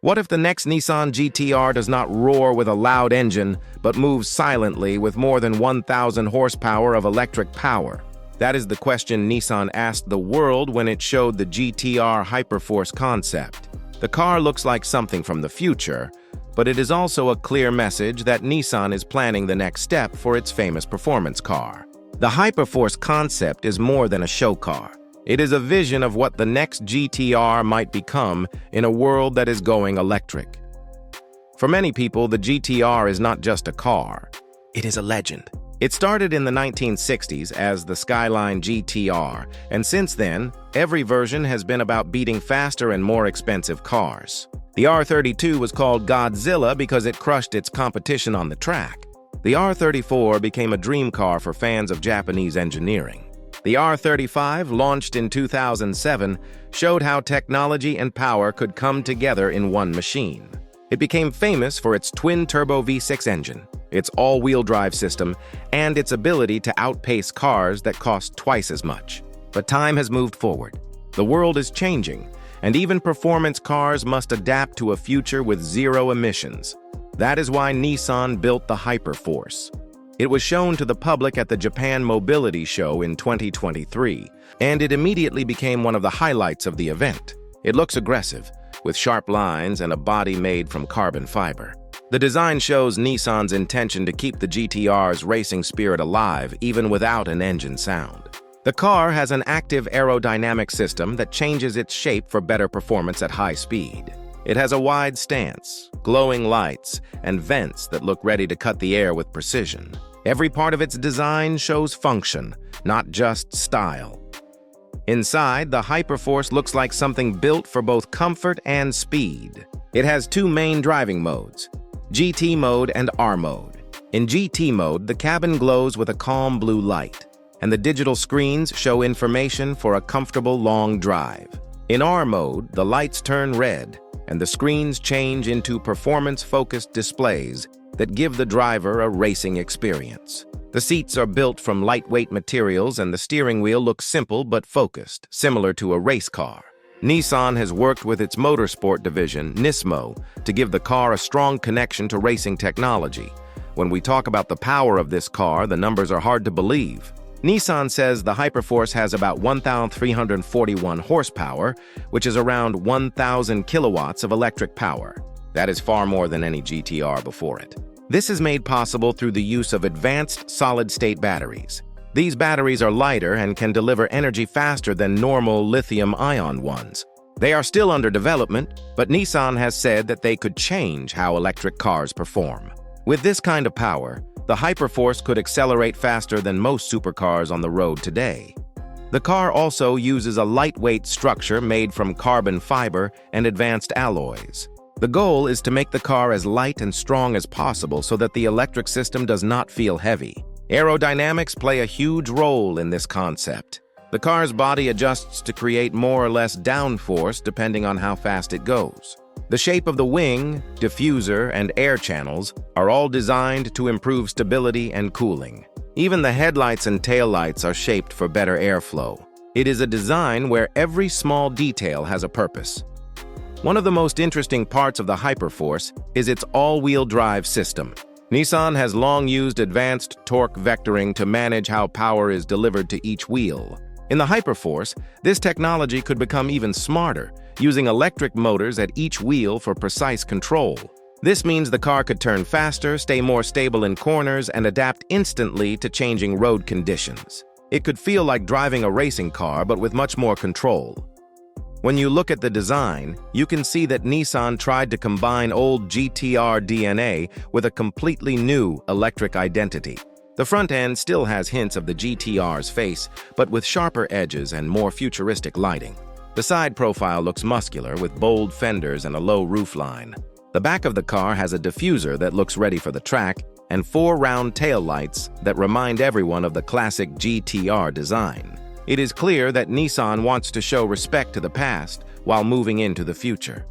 What if the next Nissan GT-R does not roar with a loud engine, but moves silently with more than 1,000 horsepower of electric power? That is the question Nissan asked the world when it showed the GT-R Hyperforce concept. The car looks like something from the future, but it is also a clear message that Nissan is planning the next step for its famous performance car. The Hyperforce concept is more than a show car. It is a vision of what the next GT-R might become in a world that is going electric. For many people, the GT-R is not just a car. It is a legend. It started in the 1960s as the Skyline GT-R, and since then, every version has been about beating faster and more expensive cars. The R32 was called Godzilla because it crushed its competition on the track. The R34 became a dream car for fans of Japanese engineering. The R35, launched in 2007, showed how technology and power could come together in one machine. It became famous for its twin-turbo V6 engine, its all-wheel drive system, and its ability to outpace cars that cost twice as much. But time has moved forward. The world is changing, and even performance cars must adapt to a future with zero emissions. That is why Nissan built the Hyperforce. It was shown to the public at the Japan Mobility Show in 2023, and it immediately became one of the highlights of the event. It looks aggressive, with sharp lines and a body made from carbon fiber. The design shows Nissan's intention to keep the GT-R's racing spirit alive even without an engine sound. The car has an active aerodynamic system that changes its shape for better performance at high speed. It has a wide stance, glowing lights, and vents that look ready to cut the air with precision. Every part of its design shows function, not just style. Inside, the Hyperforce looks like something built for both comfort and speed. It has two main driving modes, GT mode and R mode. In GT mode, the cabin glows with a calm blue light, and the digital screens show information for a comfortable long drive. In R mode, the lights turn red, and the screens change into performance-focused displays that give the driver a racing experience. The seats are built from lightweight materials and the steering wheel looks simple but focused, similar to a race car. Nissan has worked with its motorsport division, Nismo, to give the car a strong connection to racing technology. When we talk about the power of this car, the numbers are hard to believe. Nissan says the Hyperforce has about 1,341 horsepower, which is around 1,000 kilowatts of electric power. That is far more than any GT-R before it. This is made possible through the use of advanced solid-state batteries. These batteries are lighter and can deliver energy faster than normal lithium-ion ones. They are still under development, but Nissan has said that they could change how electric cars perform. With this kind of power, the Hyperforce could accelerate faster than most supercars on the road today. The car also uses a lightweight structure made from carbon fiber and advanced alloys. The goal is to make the car as light and strong as possible so that the electric system does not feel heavy. Aerodynamics play a huge role in this concept. The car's body adjusts to create more or less downforce depending on how fast it goes. The shape of the wing, diffuser, and air channels are all designed to improve stability and cooling. Even the headlights and taillights are shaped for better airflow. It is a design where every small detail has a purpose. One of the most interesting parts of the Hyperforce is its all-wheel drive system. Nissan has long used advanced torque vectoring to manage how power is delivered to each wheel. In the Hyperforce, this technology could become even smarter, using electric motors at each wheel for precise control. This means the car could turn faster, stay more stable in corners, and adapt instantly to changing road conditions. It could feel like driving a racing car, but with much more control. When you look at the design, you can see that Nissan tried to combine old GT-R DNA with a completely new electric identity. The front end still has hints of the GT-R's face, but with sharper edges and more futuristic lighting. The side profile looks muscular with bold fenders and a low roofline. The back of the car has a diffuser that looks ready for the track and 4 round taillights that remind everyone of the classic GT-R design. It is clear that Nissan wants to show respect to the past while moving into the future.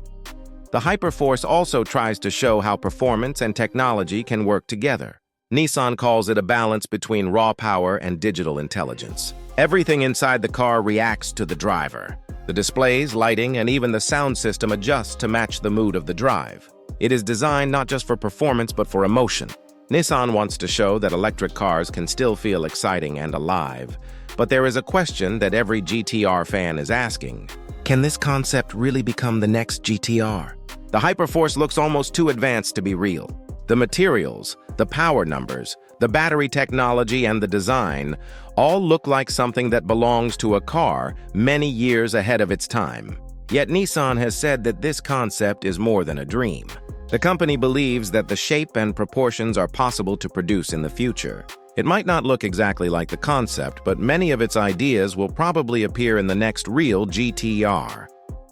The Hyperforce also tries to show how performance and technology can work together. Nissan calls it a balance between raw power and digital intelligence. Everything inside the car reacts to the driver. The displays, lighting, and even the sound system adjust to match the mood of the drive. It is designed not just for performance but for emotion. Nissan wants to show that electric cars can still feel exciting and alive. But there is a question that every GTR fan is asking. Can this concept really become the next GTR? The Hyperforce looks almost too advanced to be real. The materials, the power numbers, the battery technology, and the design all look like something that belongs to a car many years ahead of its time. Yet Nissan has said that this concept is more than a dream. The company believes that the shape and proportions are possible to produce in the future. It might not look exactly like the concept, but many of its ideas will probably appear in the next real GTR.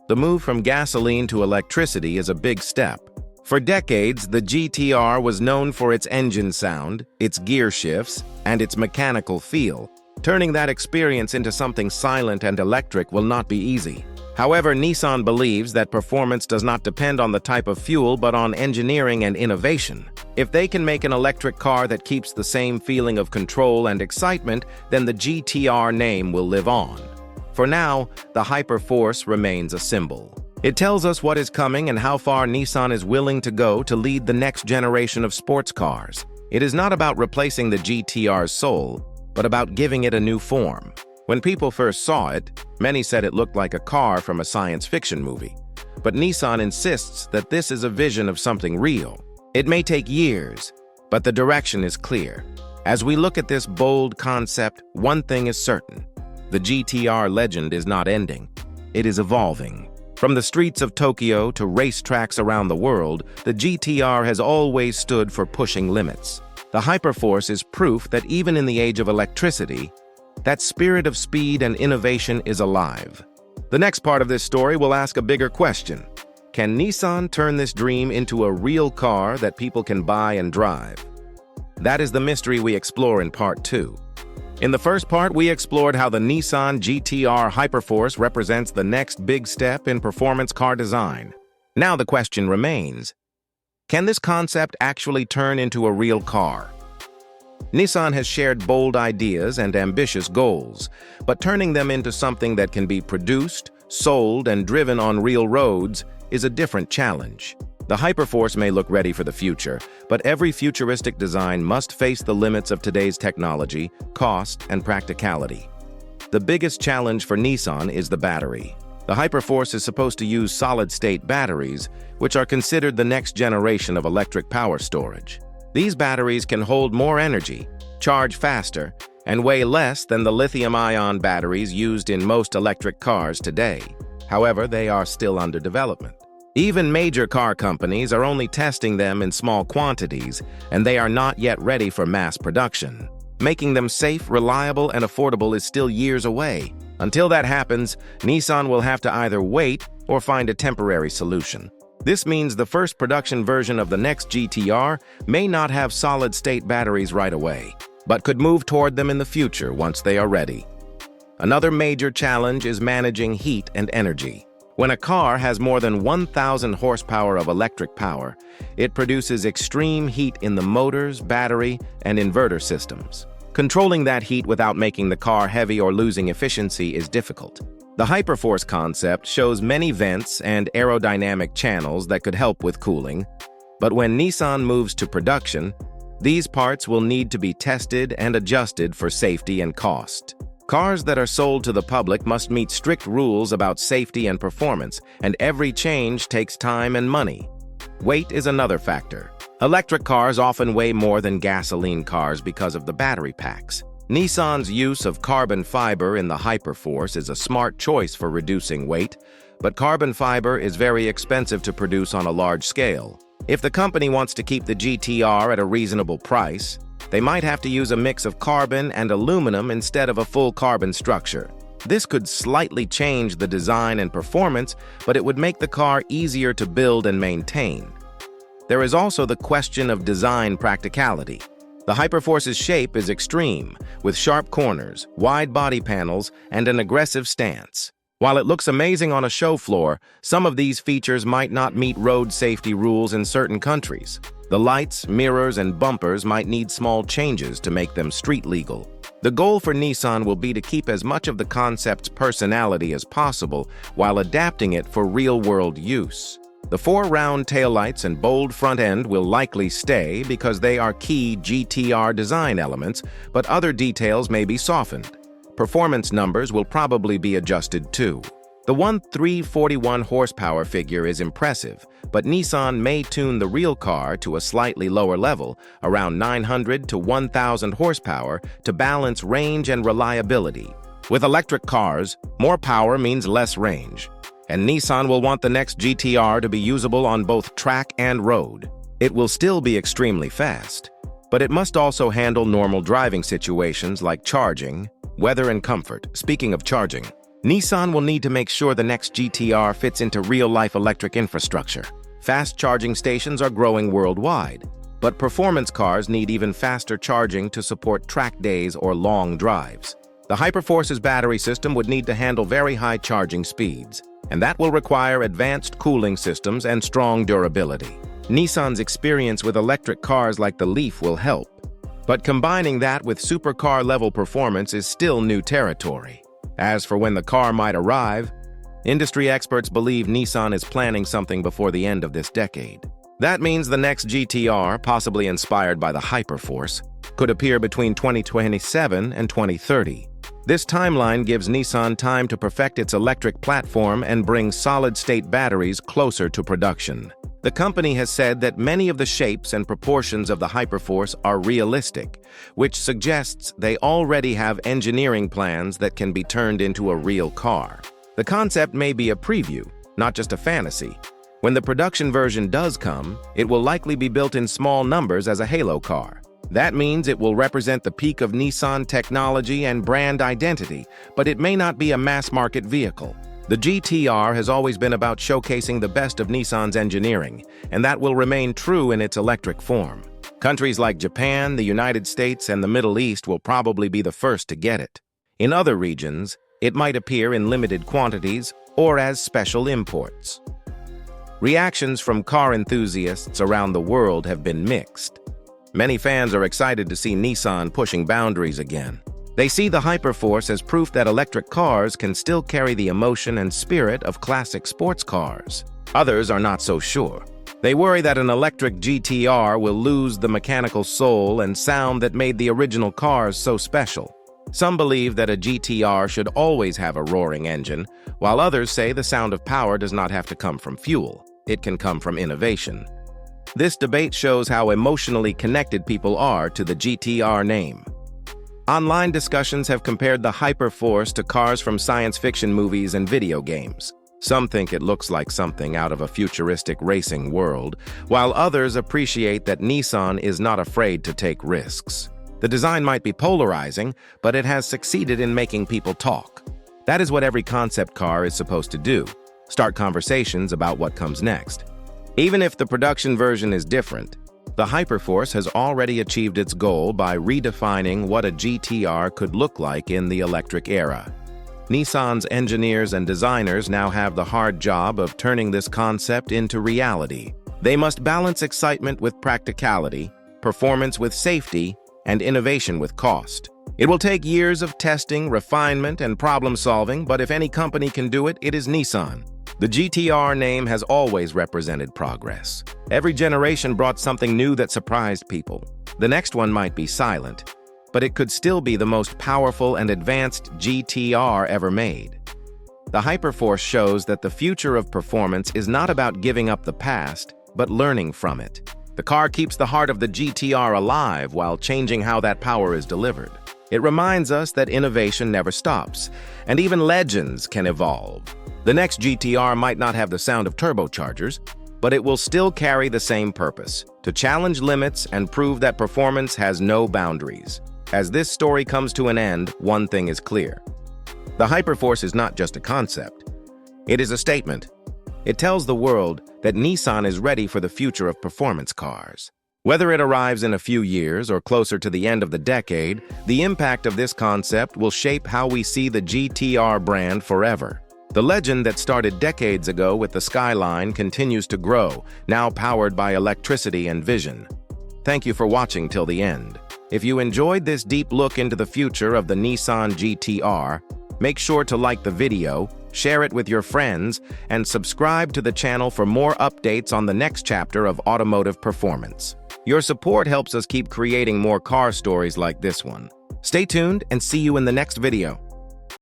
The move from gasoline to electricity is a big step. For decades, the GTR was known for its engine sound, its gear shifts, and its mechanical feel. Turning that experience into something silent and electric will not be easy. However, Nissan believes that performance does not depend on the type of fuel but on engineering and innovation. If they can make an electric car that keeps the same feeling of control and excitement, then the GTR name will live on. For now, the Hyperforce remains a symbol. It tells us what is coming and how far Nissan is willing to go to lead the next generation of sports cars. It is not about replacing the GTR's soul, but about giving it a new form. When people first saw it, many said it looked like a car from a science fiction movie. But Nissan insists that this is a vision of something real. It may take years, but the direction is clear. As we look at this bold concept, one thing is certain. The GTR legend is not ending. It is evolving. From the streets of Tokyo to racetracks around the world, the GTR has always stood for pushing limits. The Hyperforce is proof that even in the age of electricity, that spirit of speed and innovation is alive. The next part of this story will ask a bigger question. Can Nissan turn this dream into a real car that people can buy and drive? That is the mystery we explore in Part 2. In the first part, we explored how the Nissan GTR Hyperforce represents the next big step in performance car design. Now the question remains, can this concept actually turn into a real car? Nissan has shared bold ideas and ambitious goals, but turning them into something that can be produced, sold, and driven on real roads is a different challenge. The Hyperforce may look ready for the future, but every futuristic design must face the limits of today's technology, cost, and practicality. The biggest challenge for Nissan is the battery. The Hyperforce is supposed to use solid-state batteries, which are considered the next generation of electric power storage. These batteries can hold more energy, charge faster, and weigh less than the lithium-ion batteries used in most electric cars today. However, they are still under development. Even major car companies are only testing them in small quantities, and they are not yet ready for mass production. Making them safe, reliable, and affordable is still years away. Until that happens, Nissan will have to either wait or find a temporary solution. This means the first production version of the next GTR may not have solid-state batteries right away, but could move toward them in the future once they are ready. Another major challenge is managing heat and energy. When a car has more than 1,000 horsepower of electric power, it produces extreme heat in the motors, battery, and inverter systems. Controlling that heat without making the car heavy or losing efficiency is difficult. The Hyperforce concept shows many vents and aerodynamic channels that could help with cooling, but when Nissan moves to production, these parts will need to be tested and adjusted for safety and cost. Cars that are sold to the public must meet strict rules about safety and performance, and every change takes time and money. Weight is another factor. Electric cars often weigh more than gasoline cars because of the battery packs. Nissan's use of carbon fiber in the Hyperforce is a smart choice for reducing weight, but carbon fiber is very expensive to produce on a large scale. If the company wants to keep the GTR at a reasonable price, they might have to use a mix of carbon and aluminum instead of a full carbon structure. This could slightly change the design and performance, but it would make the car easier to build and maintain. There is also the question of design practicality. The Hyperforce's shape is extreme, with sharp corners, wide body panels, and an aggressive stance. While it looks amazing on a show floor, some of these features might not meet road safety rules in certain countries. The lights, mirrors, and bumpers might need small changes to make them street legal. The goal for Nissan will be to keep as much of the concept's personality as possible while adapting it for real-world use. The 4 round taillights and bold front end will likely stay because they are key GTR design elements, but other details may be softened. Performance numbers will probably be adjusted too. The 341 horsepower figure is impressive, but Nissan may tune the real car to a slightly lower level, around 900 to 1,000 horsepower, to balance range and reliability. With electric cars, more power means less range, and Nissan will want the next GTR to be usable on both track and road. It will still be extremely fast, but it must also handle normal driving situations like charging, weather, and comfort. Speaking of charging, Nissan will need to make sure the next GTR fits into real-life electric infrastructure. Fast charging stations are growing worldwide, but performance cars need even faster charging to support track days or long drives. The Hyperforce's battery system would need to handle very high charging speeds, and that will require advanced cooling systems and strong durability. Nissan's experience with electric cars like the Leaf will help, but combining that with supercar-level performance is still new territory. As for when the car might arrive, industry experts believe Nissan is planning something before the end of this decade. That means the next GTR, possibly inspired by the Hyperforce, could appear between 2027 and 2030. This timeline gives Nissan time to perfect its electric platform and bring solid-state batteries closer to production. The company has said that many of the shapes and proportions of the Hyperforce are realistic, which suggests they already have engineering plans that can be turned into a real car. The concept may be a preview, not just a fantasy. When the production version does come, it will likely be built in small numbers as a halo car. That means it will represent the peak of Nissan technology and brand identity, but it may not be a mass-market vehicle. The GTR has always been about showcasing the best of Nissan's engineering, and that will remain true in its electric form. Countries like Japan, the United States, and the Middle East will probably be the first to get it. In other regions, it might appear in limited quantities or as special imports. Reactions from car enthusiasts around the world have been mixed. Many fans are excited to see Nissan pushing boundaries again. They see the Hyperforce as proof that electric cars can still carry the emotion and spirit of classic sports cars. Others are not so sure. They worry that an electric GTR will lose the mechanical soul and sound that made the original cars so special. Some believe that a GTR should always have a roaring engine, while others say the sound of power does not have to come from fuel. It can come from innovation. This debate shows how emotionally connected people are to the GTR name. Online discussions have compared the Hyperforce to cars from science fiction movies and video games. Some think it looks like something out of a futuristic racing world, while others appreciate that Nissan is not afraid to take risks. The design might be polarizing, but it has succeeded in making people talk. That is what every concept car is supposed to do: start conversations about what comes next. Even if the production version is different, the Hyperforce has already achieved its goal by redefining what a GTR could look like in the electric era. Nissan's engineers and designers now have the hard job of turning this concept into reality. They must balance excitement with practicality, performance with safety, and innovation with cost. It will take years of testing, refinement, and problem-solving, but if any company can do it, it is Nissan. The GTR name has always represented progress. Every generation brought something new that surprised people. The next one might be silent, but it could still be the most powerful and advanced GTR ever made. The Hyperforce shows that the future of performance is not about giving up the past, but learning from it. The car keeps the heart of the GTR alive while changing how that power is delivered. It reminds us that innovation never stops, and even legends can evolve. The next GTR might not have the sound of turbochargers, but it will still carry the same purpose: to challenge limits and prove that performance has no boundaries. As this story comes to an end, one thing is clear. The Hyperforce is not just a concept. It is a statement. It tells the world that Nissan is ready for the future of performance cars. Whether it arrives in a few years or closer to the end of the decade, the impact of this concept will shape how we see the GTR brand forever. The legend that started decades ago with the Skyline continues to grow, now powered by electricity and vision. Thank you for watching till the end. If you enjoyed this deep look into the future of the Nissan GT-R, make sure to like the video, share it with your friends, and subscribe to the channel for more updates on the next chapter of automotive performance. Your support helps us keep creating more car stories like this one. Stay tuned and see you in the next video.